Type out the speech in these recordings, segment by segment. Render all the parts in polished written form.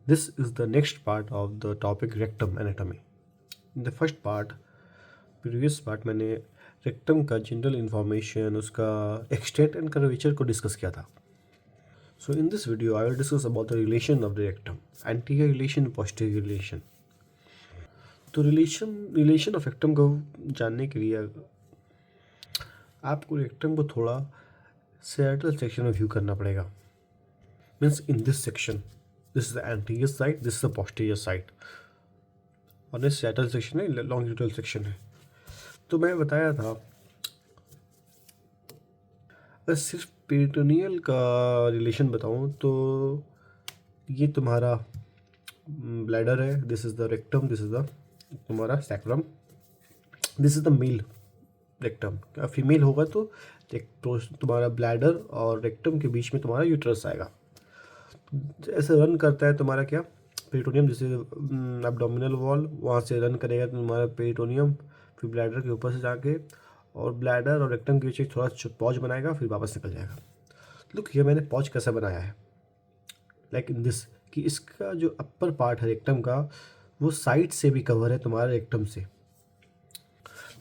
This is the next part of the topic rectum anatomy. In the first part, previous part मैंने rectum का general information, उसका extent and curvature को discuss किया था. So in this video, I will discuss about the relation of the rectum, anterior relation, posterior relation. तो relation of rectum को जानने के लिए आपको rectum को थोड़ा sagittal section में view करना पड़ेगा. Means in this section, this is the anterior side, this is the posterior side. और ये sagittal section है, longitudinal section है. तो मैं बताया था अगर सिर्फ पेरिटोनियल का रिलेशन बताऊं तो ये तुम्हारा ब्लैडर है, this is the rectum, this is the तुम्हारा sacrum, this is the male rectum. Female होगा तो तुम्हारा ब्लैडर और रेक्टम के बीच में तुम्हारा यूट्रस आएगा. ऐसे रन करता है तुम्हारा क्या पेरिटोनियम, जैसे एब्डोमिनल वॉल, वहाँ से रन करेगा तुम्हारा पेरिटोनियम, फिर ब्लैडर के ऊपर से जाके और ब्लैडर और रेक्टम के बीच थोड़ा पॉज बनाएगा, फिर वापस निकल जाएगा. लुक ये मैंने पॉज कैसा बनाया है, लाइक इन दिस, कि इसका जो अपर पार्ट है रेक्टम का वो साइड से भी कवर है तुम्हारे रेक्टम से,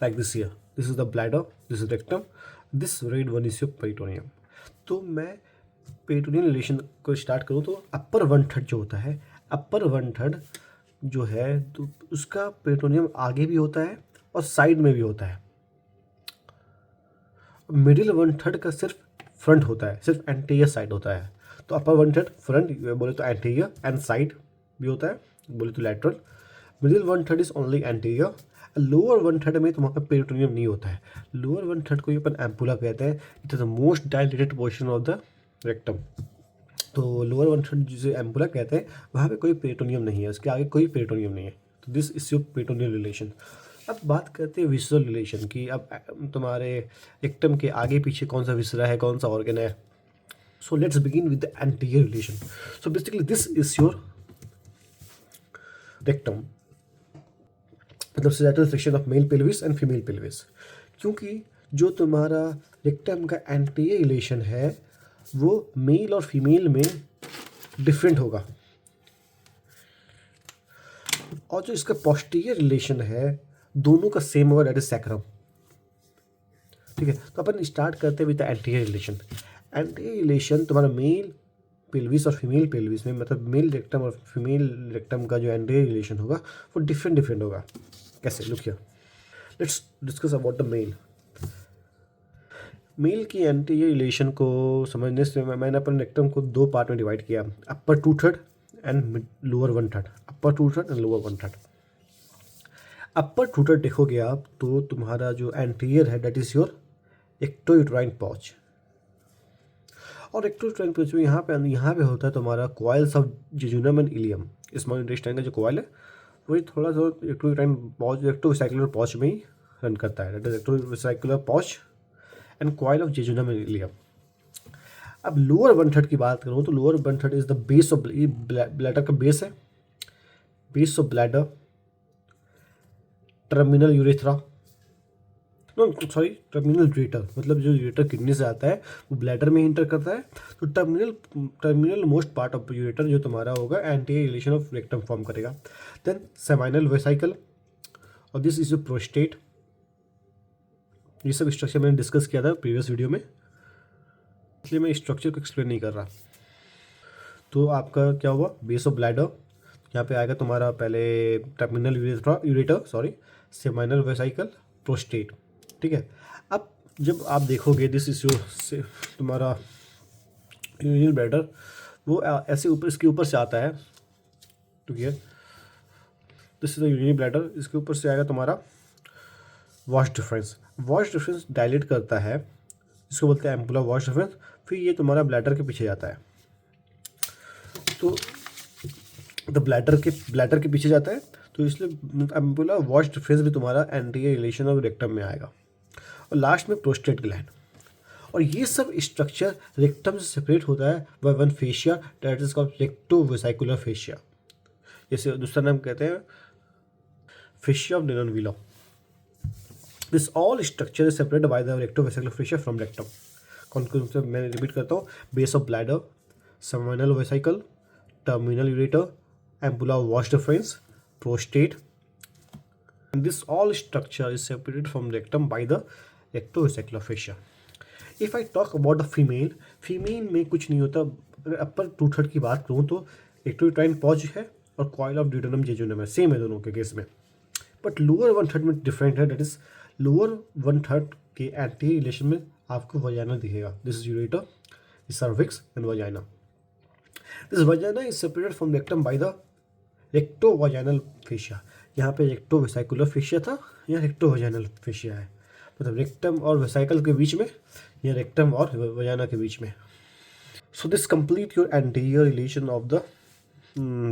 like this here. This is the bladder, this is rectum, this red one is your peritoneum. तो मैं पेरिटोनियल रिलेशन को स्टार्ट करूँ तो अपर 1/3 जो होता है, अपर 1/3 जो है तो उसका पेरिटोनियम आगे भी होता है और साइड में भी होता है. मिडिल 1/3 का सिर्फ फ्रंट होता है, सिर्फ एंटीरियर साइड होता है. तो अपर 1/3 फ्रंट बोले तो एंटीरियर, एंड साइड भी होता है बोले तो lateral. Middle 1/3 is only anterior. Lower 1/3 में तुम्हारा पेरिटोनियम नहीं होता है. लोअर 1/3 को अपन एम्पुला कहते हैं. It is the most dilated portion of the rectum. तो लोअर 1/3 जिसे एम्पुला कहते हैं वहाँ पे कोई पेरिटोनियम नहीं है, उसके आगे कोई पेरिटोनियम नहीं है. तो this is your peritoneal relation. अब बात करते हैं विसरल रिलेशन की. अब तुम्हारे रेक्टम के आगे पीछे कौन सा विसरा है, कौन सा ऑर्गन है. So let's begin with the anterior relation. So basically this is your rectum, मतलब sagittal section of male pelvis and female pelvis. क्योंकि जो तुम्हारा रेक्टम का एंटीरियर रिलेशन है वो मेल और फीमेल में डिफरेंट होगा, और जो इसका पोस्टीरियर रिलेशन है दोनों का सेम होगा, दैट इज सैक्रम. ठीक है, तो अपन स्टार्ट करते हैं with the anterior relation. Anterior relation तुम्हारा मेल पेल्विस और फीमेल पेल्विस में, मतलब मेल रेक्टम और फीमेल रेक्टम का जो एंटीरियर रिलेशन होगा वो डिफरेंट होगा. कैसे, look here, let's discuss about the male. Male की एंटीरियर रिलेशन को समझने से मैंने अपन रेक्टम को दो पार्ट में डिवाइड किया, अपर 2/3 and lower 1/3. Upper 2/3 and lower 1/3. अपर 2/3 देखोगे आप तो तुम्हारा जो एंटीरियर है दैट इज योर एक्टोयूट्राइन पॉच. और एक्टोयूट्राइन पॉच में यहाँ पे होता है तुम्हारा coils of jejunum and ileum. Small intestine का जो कॉइल है वही थोड़ा सा एक्टोयूट्राइन पॉच, एक्टोवेसिकुलर पॉच में ही रन करता है, दैट इज एक्टोवेसिकुलर पॉच and coil of jejunum and ileum. अब लोअर 1/3 की बात करूँ तो lower 1/3 is the base of bladder का बेस है, base of bladder, terminal urethra, terminal ureter, मतलब जो यूरेटर किडनी से आता है वो ब्लैडर में इंटर करता है. तो terminal most part of ureter जो तुम्हारा होगा anterior relation of rectum form करेगा. देन सेमाइनल वेसिकल, और दिस इज योर प्रोस्टेट. ये सब स्ट्रक्चर मैंने डिस्कस किया था प्रीवियस वीडियो में, इसलिए मैं स्ट्रक्चर को एक्सप्लेन नहीं कर रहा. तो आपका क्या हुआ, बेस ऑफ ब्लैडर, यहाँ पे आएगा तुम्हारा पहले terminal ureter, seminal vesicle, prostate. ठीक है, अब जब आप देखोगे दिस इज योर तुम्हारा यूरिनरी ब्लैडर, वो ऐसे ऊपर इसके ऊपर से आता है. ठीक है, this is the urinary bladder, इसके ऊपर से आएगा तुम्हारा wash difference. Wash difference dilate करता है, इसको बोलते हैं एम्पुला वॉश डिफरेंस. फिर ये तुम्हारा ब्लैडर के पीछे जाता है. तो ब्लैडर के पीछे जाता है, तो इसलिए एम्पुला वॉश डिफरेंस भी तुम्हारा एंटीरियर रिलेशन ऑफ रेक्टम में आएगा. और लास्ट में प्रोस्टेट ग्लैंड. और ये सब स्ट्रक्चर रेक्टम से सेपरेट होता है by one fascia that is called rectovesical fascia. जैसे दूसरा नाम कहते हैं fascia of Denonvilliers. This all structure is separated by the rectovesical fascia from rectum. कौन मैं रिपीट करता हूँ, base of bladder, seminal vesicle, terminal ureter, ampulla of wash deferens, prostate. And this all structure is separated from rectum by the rectovesicular fascia. If I talk about the female में कुछ नहीं होता. अगर अपर 2/3 की बात करूँ तो रेक्टोयूट्राइन पॉज है और कॉइल ऑफ ड्यूडेनम जेजुनम है, सेम है दोनों के केस में. बट लोअर 1/3 में डिफरेंट है. दैट इज लोअर 1/3 के एंटी रिलेशन में आपको वजाइना दिखेगा. This is ureter, this cervix and vagina. This vagina is separated from rectum by the rectovaginal fascia. यहाँ पे रेक्टोवेसाइकुलर फेशिया था, यहाँ रेक्टोवजाइनल फेशिया है. मतलब रेक्टम और वेसाइकल के बीच में या रेक्टम और वजाइना के बीच में. So this complete your anterior relation of the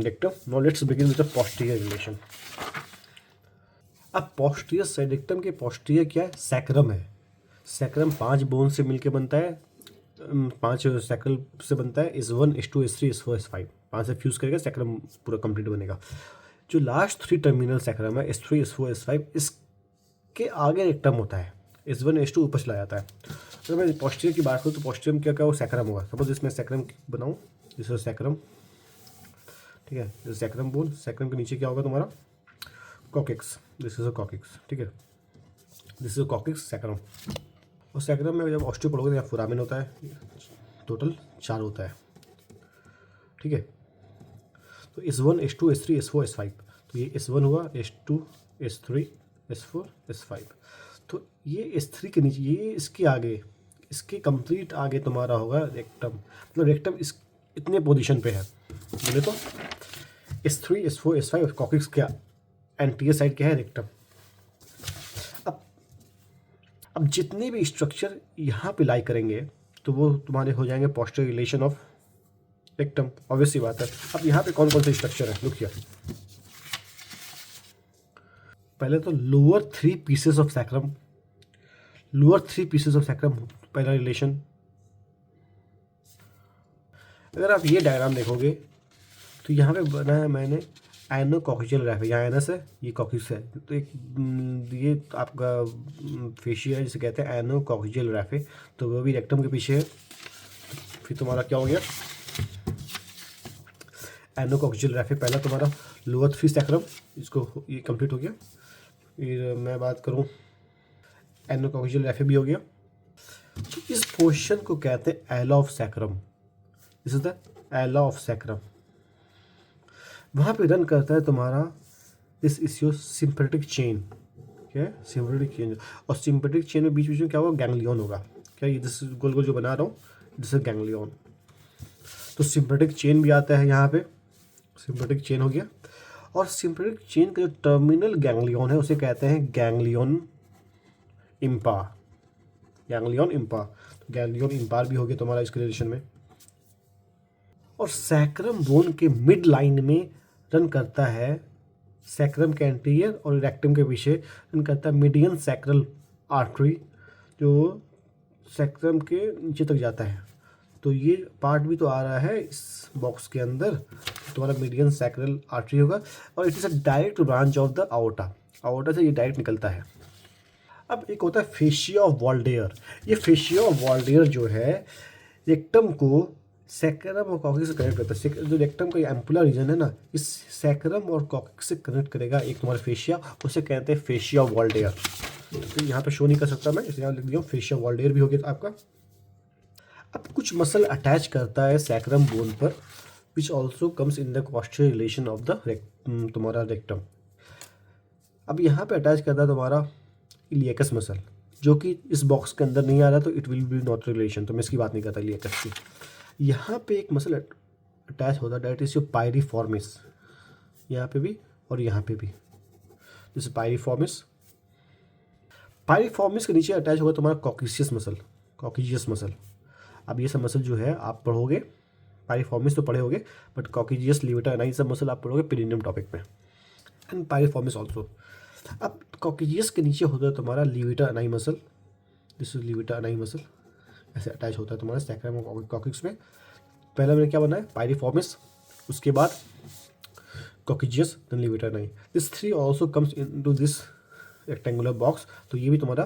rectum. Now let's begin with the posterior relation. अब पोस्टीरियर साइड रेक्टम के पोस्टीरियर क्या है? सैक्रम है. सैक्रम 5 बोन से मिलके बनता है, 5 सैक्रल से बनता है. S1 S2 S3 S4 S5 5 से फ्यूज़ करेगा, सैक्रम पूरा कंप्लीट बनेगा. जो लास्ट 3 टर्मिनल सैक्रम है S3 S4 S5, इसके आगे रेक्टम होता है. S1 S2 ऊपर चला जाता है. अगर मैं पोस्टीरियर की बात करूँ तो पोस्टीरियर में क्या क्या वो सैक्रम होगा. सपोज इसमें सैक्रम बनाऊँ, दिस इज सैक्रम, ठीक है. सैक्रम बोन, सैक्रम के नीचे क्या होगा तुम्हारा? Coccyx. This is a coccyx, ठीक है. This is a coccyx sacrum. और सैक्रम में जब ऑस्टियो पढ़ोगे तो यहाँ फोरामेन होता है. टोटल 4 होता है, ठीक है. तो S1 S2 S3 S4 S5. तो ये S1 हुआ, S2 S3 S4 S5. तो ये S3 के नीचे, ये इसके आगे, इसके कंप्लीट आगे तुम्हारा होगा रेक्टम. मतलब रेक्टम इस इतने पोजीशन पे है बोले तो. S3 S4 S5 कॉकिक्स क्या एंटीरियर साइड क्या है? रेक्टम. अब जितने भी स्ट्रक्चर यहाँ पे लाई करेंगे तो वो तुम्हारे हो जाएंगे posterior relation of rectum. Obviously बात है. अब यहाँ पे कौन कौन से स्ट्रक्चर है? Look here. पहले तो lower 3 pieces of sacrum. Lower 3 pieces of sacrum पहला रिलेशन. अगर आप ये डायग्राम देखोगे तो यहाँ पे बना है मैंने एनोकॉक्सियल रैफे. यहाँ एनस है, ये कॉक्सिस है. तो एक ये आपका फेशिया है जिसे कहते हैं एनोकॉक्सियल रैफे. तो वो भी रेक्टम के पीछे है. फिर तुम्हारा क्या हो गया? एनोकॉक्सियल रैफे पहला तुम्हारा लोअर 3 सैक्रम, इसको ये कंप्लीट हो गया. फिर मैं बात करूँ एनोकॉक्सियल रैफे भी हो गया. तो इस पोर्शन को कहते हैं एला of sacrum. This is the एला ऑफ सैक्रम. वहाँ पे रन करता है तुम्हारा this is your sympathetic chain. क्या है? Sympathetic chain. और सिंपैथेटिक चेन में बीच बीच में क्या होगा? गैंग्लियन होगा. क्या ये दिस गोल गोल जो बना रहा हूँ, दिस इज गैंग्लियन. तो सिंपैथेटिक चेन भी आता है यहाँ पे. सिंपैथेटिक चेन हो गया. और सिंपैथेटिक चेन का जो टर्मिनल गैंग्लियन है उसे कहते हैं गैंग्लियन इम्पा. गैंग्लियन इम्पा. तो गैंग्लियन इम्पार भी हो गया तुम्हारा इसके रिलेशन में. और सैक्रम बोन के मिड लाइन में रन करता है, सैक्रम के एंटीरियर और रेक्टम के पीछे रन करता है मीडियन सैक्रल आर्टरी, जो सैक्रम के नीचे तक जाता है. तो ये पार्ट भी तो आ रहा है इस बॉक्स के अंदर. तुम्हारा मीडियन सैक्रल आर्टरी होगा. और it is a direct branch of the aorta. Aorta से ये डायरेक्ट निकलता है. अब एक होता है फेशिया ऑफ वॉल्डेयर. ये फेशिया ऑफ वॉल्डेयर जो है रेक्टम को सैक्रम और कॉक्सिस से कनेक्ट करता है. जो रेक्टम का एम्पुलर रीजन है ना, इस सैक्रम और कॉक्सिस से कनेक्ट करेगा एक तुम्हारा फेशिया, उसे कहते हैं फेशिया ऑफ वॉल्डेयर. तो यहाँ पे शो नहीं कर सकता मैं, इसलिए लिख दिया फेशिया वॉल्डेयर भी हो गया आपका. अब कुछ मसल अटैच करता है सैक्रम बोन पर, which also comes in the posterior relation of the तुम्हारा रेक्टम. अब यहाँ पे अटैच करता है तुम्हारा इलियकस मसल, जो कि इस बॉक्स के अंदर नहीं आ रहा, तो it will be not relation. तो मैं इसकी बात नहीं करता इलियकस की. यहाँ पे एक मसल अटैच होता है, डेट इज योर पायरिफॉर्मिस. यहाँ पे भी और यहाँ पे भी. जैसे पायरिफॉर्मिस, पायरिफॉर्मिस के नीचे अटैच होगा तुम्हारा कॉक्सियस मसल. कॉक्सियस मसल. अब ये सब मसल जो है आप पढ़ोगे, पायरिफॉर्मिस तो पढ़े होगे, बट कॉक्सियस लिवेटर एनाई सब मसल आप पढ़ोगे पेरिनियम टॉपिक में. And piriformis also. अब कॉक्सियस के नीचे होता है तुम्हारा levator एनाई muscle. This is levator एनाई muscle. ऐसे अटैच होता है तुम्हारा सैक्रम और कॉक्सिस में. पहला मैंने क्या बनाया? पायरिफॉर्मिस, उसके बाद coccygeus, then levator ani. This 3 also comes into this rectangular box. तो ये भी तुम्हारा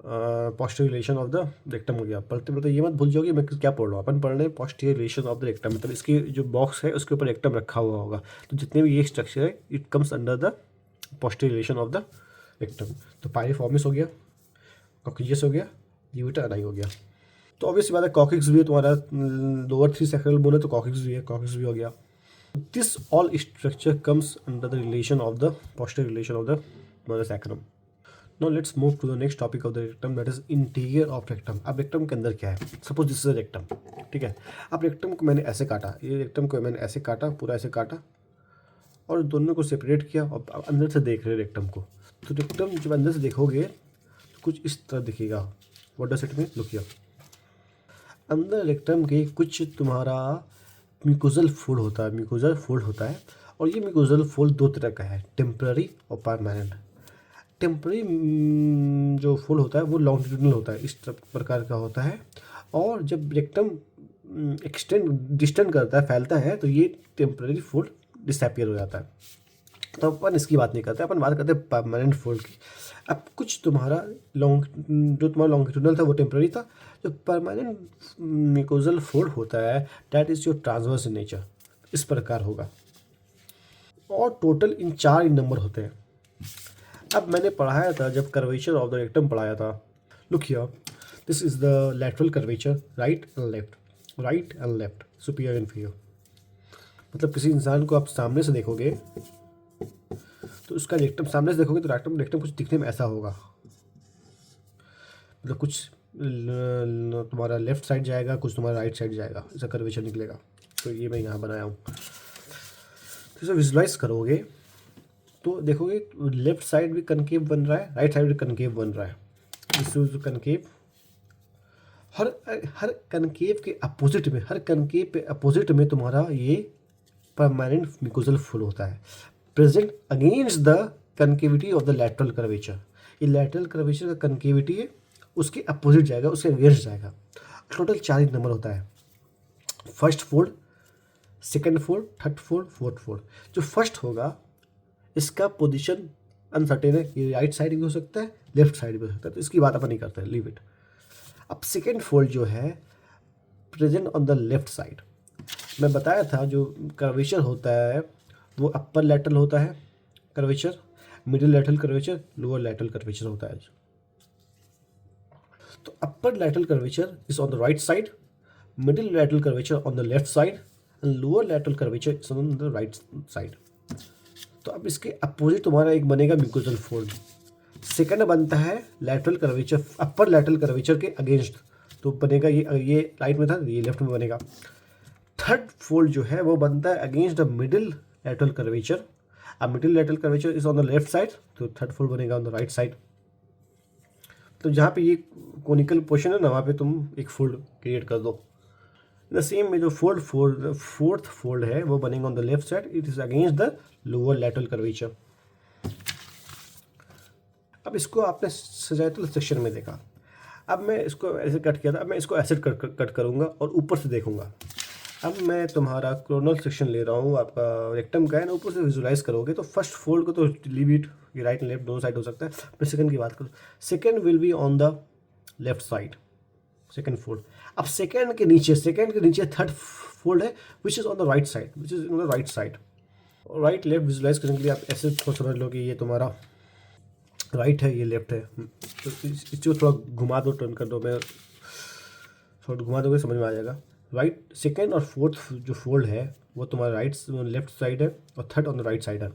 posterior relation of the rectum हो गया। पढ़ते पढ़ते ये मत भूल जाओ कि मैं क्या पढ़ रहा हूँ। अपन पढ़ रहे हैं posterior relation of the rectum, मतलब इसकी जो बॉक्स है उसके ऊपर रेक्टम रखा हुआ होगा, तो जितने भी ये स्ट्रक्चर है it comes under the posterior relation of the rectum. तो पायरिफॉर्मिस हो गया, कॉकेजियस हो गया, यूटा अनाई हो गया। तो ऑब्वियस बात है कॉकिक्स भी है तुम्हारा, लोअर 3 सैक्रल बोन है तो कॉकिक्स भी है, कॉकिक्स भी हो गया। This all structure comes under the relation of the posterior relation of the sacrum. Now let's move to the next topic of the rectum, that is interior of rectum. अब rectum के अंदर क्या है, suppose this is rectum, ठीक है। अब rectum को मैंने ऐसे काटा, ये रेक्टम को मैंने ऐसे काटा, पूरा ऐसे काटा और दोनों को सेपरेट किया और अंदर से देख रहे रेक्टम को। तो रेक्टम जब अंदर से देखोगे तो कुछ इस तरह दिखेगा। What does it mean, look here. अंदर रेक्टम के कुछ तुम्हारा म्यूकोजल फोल्ड होता है, म्यूकोजल फोल्ड होता है, और ये म्यूकोजल फोल्ड दो तरह का है, टेम्पररी और परमानेंट। टेम्पररी जो फोल्ड होता है वो लॉन्गिट्यूडनल होता है, इस प्रकार का होता है, और जब रेक्टम डिस्टेंड करता है, फैलता है, तो ये टेम्पररी फोल्ड डिसअपियर हो जाता है। तो अपन इसकी बात नहीं करते, अपन बात करते हैं परमानेंट फोल्ड की। अब कुछ तुम्हारा जो तुम्हारा लॉन्गिट्यूडनल था वो टेम्पररी था, जो परमानेंट म्यूकोजल फोल्ड होता है that is your transverse in nature, इस प्रकार होगा, और टोटल इन 4 इन नंबर होते हैं। अब मैंने पढ़ाया था जब कर्वेचर ऑफ द रेक्टम पढ़ाया था, look here, this is the lateral curvature, right and left, right and left, superior inferior. मतलब किसी इंसान को आप सामने से देखोगे तो उसका रेक्टम सामने से देखोगे तो रेक्टम कुछ दिखने में ऐसा होगा, मतलब कुछ तुम्हारा लेफ्ट साइड जाएगा, कुछ तुम्हारा राइट साइड जाएगा, ऐसा कर्वेचर निकलेगा। तो ये मैं यहाँ बनाया हूँ। तो इसे विजुलाइज करोगे तो देखोगे लेफ्ट साइड भी कनकेव बन रहा है, राइट साइड भी कनकेव बन रहा है। This is concave. Her concave के अपोजिट में, हर कनकेव के अपोजिट में तुम्हारा ये परमानेंट म्यूकोजल फोल्ड होता है, present against the concavity of the lateral curvature. ये लैटरल कर्वेचर का कनकेविटी है, उसके अपोजिट जाएगा, उसके अगेंस्ट जाएगा। टोटल 4 नंबर होता है, first fold, second fold, third fold, fourth fold. जो फर्स्ट होगा इसका पोजीशन अनसर्टेन है, ये राइट साइड भी हो सकता है, लेफ्ट साइड भी हो सकता है, तो इसकी बात अपन नहीं करते हैं, लीव इट। अब सेकंड फोल्ड जो है present on the left side, मैं बताया था जो कर्वेचर होता है वो अपर लैटरल होता है curvature, middle lateral curvature, lower lateral curvature होता है। तो upper lateral curvature is on the right side, middle lateral curvature on the left side and lower lateral curvature is on the right side. तो अब इसके opposite तुम्हारा एक बनेगा mucosal fold. Second बनता है लैटरल कर्वेचर, अपर लैटरल कर्वेचर के against, तो बनेगा ये राइट में था, ये लेफ्ट में बनेगा। थर्ड फोल्ड जो है वो बनता है against the middle lateral curvature. अब middle lateral curvature is on the left side, तो थर्ड फोल्ड बनेगा ऑन द राइट साइड। तो जहाँ पे ये कोनिकल पोर्शन है ना, वहाँ पे तुम एक फोल्ड क्रिएट कर दो। द सेम में जो फोर्थ फोल्ड है वो बनेगा on the left side, it is against the lower lateral curvature. अब इसको आपने सजाइटल सेक्शन में देखा, अब मैं इसको ऐसे कट किया था, अब मैं इसको ऐसे कट करूँगा और ऊपर से देखूंगा। अब मैं तुम्हारा क्रोनल सेक्शन ले रहा हूँ, आपका रेक्टम का है ना, ऊपर से विजुलाइज करोगे तो फर्स्ट फोल्ड को तो लीव इट, ये राइट एंड लेफ्ट दोनों साइड हो सकता है। मैं सेकंड की बात करूँ, second will be on the left side, second fold. अब सेकंड के नीचे थर्ड फोल्ड है which is on the right side, which is on the right side. Right left visualize करने के लिए आप ऐसे समझ लो कि ये तुम्हारा राइट है, ये लेफ्ट है। तो इसको थोड़ा घुमा दो, टर्न कर दो, मैं थोड़ा घुमा दोगे समझ में आ जाएगा। राइट सेकेंड और फोर्थ जो फोल्ड है वो तुम्हारा लेफ्ट साइड है और third on the right side है।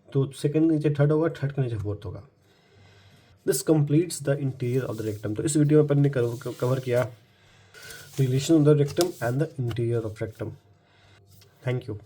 तो सेकेंड के नीचे थर्ड होगा, थर्ड के नीचे फोर्थ होगा। This completes the interior of the rectum. तो इस वीडियो में अपन ने कवर किया relation of the rectum and the interior of rectum. Thank you.